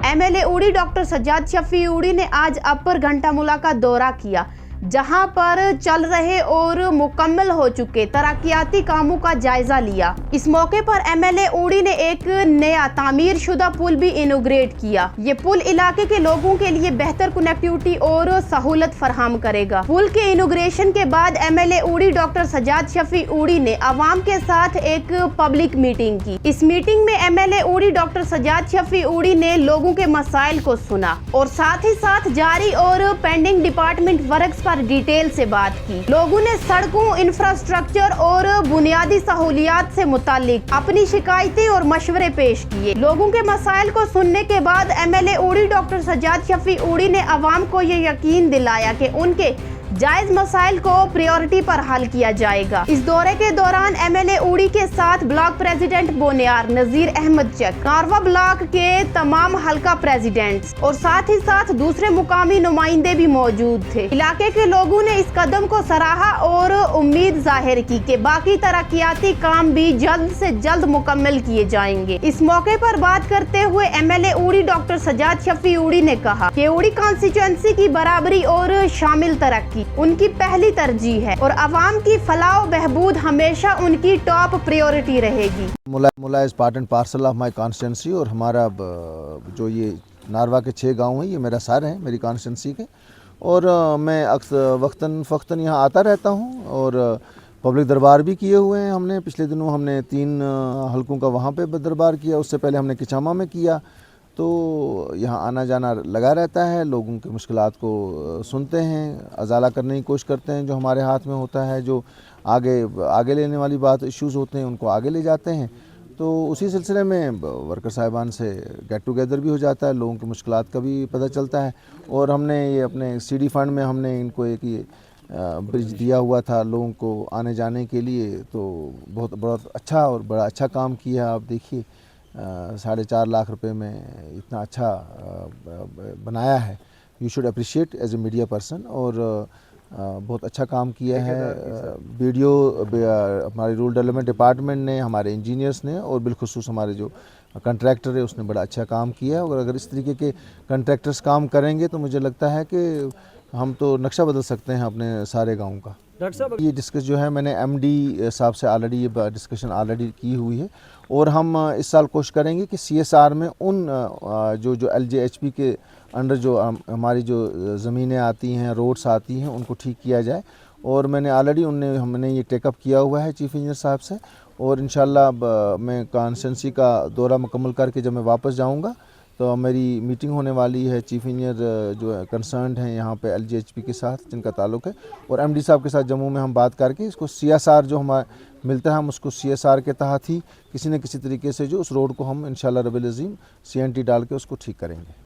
MLA उड़ी doctor Sajjad Shafi उड़ी ने आज अपर घंटामुला का दौरा किया, जहां पर चल रहे और मुकम्मल हो चुके तरक्याती कामों का जायजा लिया। इस मौके पर एमएलए उड़ी ने एक नया तामीर शुदा पुल भी इनोग्रेट किया। ये पुल इलाके के लोगों के लिए बेहतर कनेक्टिविटी और सहूलत फराहम करेगा। पुल के इनोग्रेशन के बाद एमएलए उड़ी डॉक्टर सज्जाद शफी उड़ी ने आवाम के साथ एक पब्लिक मीटिंग की। इस मीटिंग में एमएलए उड़ी डॉक्टर सज्जाद शफी उड़ी ने लोगों के मसाइल को सुना और साथ ही साथ जारी और पेंडिंग डिपार्टमेंट वर्क्स पर डिटेल से बात की। लोगों ने सड़कों, इंफ्रास्ट्रक्चर और बुनियादी सहूलियात से मुतालिक अपनी शिकायतें और मशवरे पेश किए। लोगों के मसाइल को सुनने के बाद एमएलए उड़ी डॉक्टर सज्जाद शफी उड़ी ने अवाम को ये यकीन दिलाया कि उनके जायज मसाइल को प्रायोरिटी पर हल किया जाएगा। इस दौरे के दौरान एमएलए उड़ी के साथ ब्लॉक प्रेसिडेंट बोनियार नजीर अहमद चक, कारवा ब्लॉक के तमाम हल्का प्रेसिडेंट्स और साथ ही साथ दूसरे मुकामी नुमाइंदे भी मौजूद थे। इलाके के लोगों ने इस कदम को सराहा और उम्मीद जाहिर की कि बाकी तरक्याती काम भी जल्द से जल्द मुकम्मल किए जाएंगे। इस मौके पर बात करते हुए एमएलए उड़ी डॉक्टर सज्जाद शफी उड़ी ने कहा कि उड़ी कॉन्स्टिट्यूएंसी की बराबरी और शामिल तरक्की उनकी पहली तरजीह है और अवाम की फलाह बहबूद हमेशा उनकी टॉप प्रायोरिटी रहेगी। मुला is part and parcel of my constituency और हमारा जो ये नारवा के 6 गांव हैं, ये मेरा सर है मेरी कॉन्स्टिट्यूंसी के। और मैं अक्सर वक्तन फ़क्तन यहाँ आता रहता हूँ और पब्लिक दरबार भी किए हुए हैं। हमने पिछले दिनों हमने 3 हलकों का वहाँ पे दरबार किया, उससे पहले हमने किचामा में किया। तो यहाँ आना जाना लगा रहता है, लोगों की मुश्किलात को सुनते हैं, अजाला करने की कोशिश करते हैं, जो हमारे हाथ में होता है, जो आगे लेने वाली बात इश्यूज़ होते हैं उनको आगे ले जाते हैं। तो उसी सिलसिले में वर्कर साहिबान से गेट टुगेदर भी हो जाता है, लोगों की मुश्किलात का भी पता चलता है। और हमने ये अपने सीडी फंड में हमने इनको एक ये ब्रिज दिया हुआ था लोगों को आने जाने के लिए, तो बहुत अच्छा और बड़ा अच्छा काम किया। आप देखिए 4.5 लाख रुपए में इतना अच्छा बनाया है। You should appreciate as a media person. और बहुत अच्छा काम किया है वीडियो हमारे रूरल डेवलपमेंट डिपार्टमेंट ने, हमारे इंजीनियर्स ने और बिलखुसूस हमारे जो कंट्रैक्टर है उसने बड़ा अच्छा काम किया। और अगर इस तरीके के कंट्रैक्टर्स काम करेंगे तो मुझे लगता है कि हम तो नक्शा बदल सकते हैं अपने सारे गाँव का। डॉक्टर साहब, ये डिस्कस जो है मैंने एमडी साहब से ऑलरेडी ये डिस्कशन ऑलरेडी की हुई है और हम इस साल कोशिश करेंगे कि सीएसआर में उन जो एलजेएचपी के अंडर जो हमारी जो ज़मीनें आती हैं, रोड्स आती हैं, उनको ठीक किया जाए। और मैंने ऑलरेडी हमने ये टेकअप किया हुआ है चीफ इंजीनियर साहब से। और इंशाल्लाह मैं कॉन्स्टिट्यूंसी का दौरा मुकम्मल करके जब मैं वापस जाऊँगा तो मेरी मीटिंग होने वाली है चीफ इंजीनियर जो कंसर्न्ड हैं यहाँ पे एलजीएचपी के साथ जिनका ताल्लुक़ है, और एमडी साहब के साथ जम्मू में हम बात करके इसको सीएसआर जो हमारा मिलता है हम उसको सीएसआर के तहत ही किसी न किसी तरीके से जो उस रोड को हम इंशाल्लाह रब्बिल अज़ीम सीएनटी डाल के उसको ठीक करेंगे।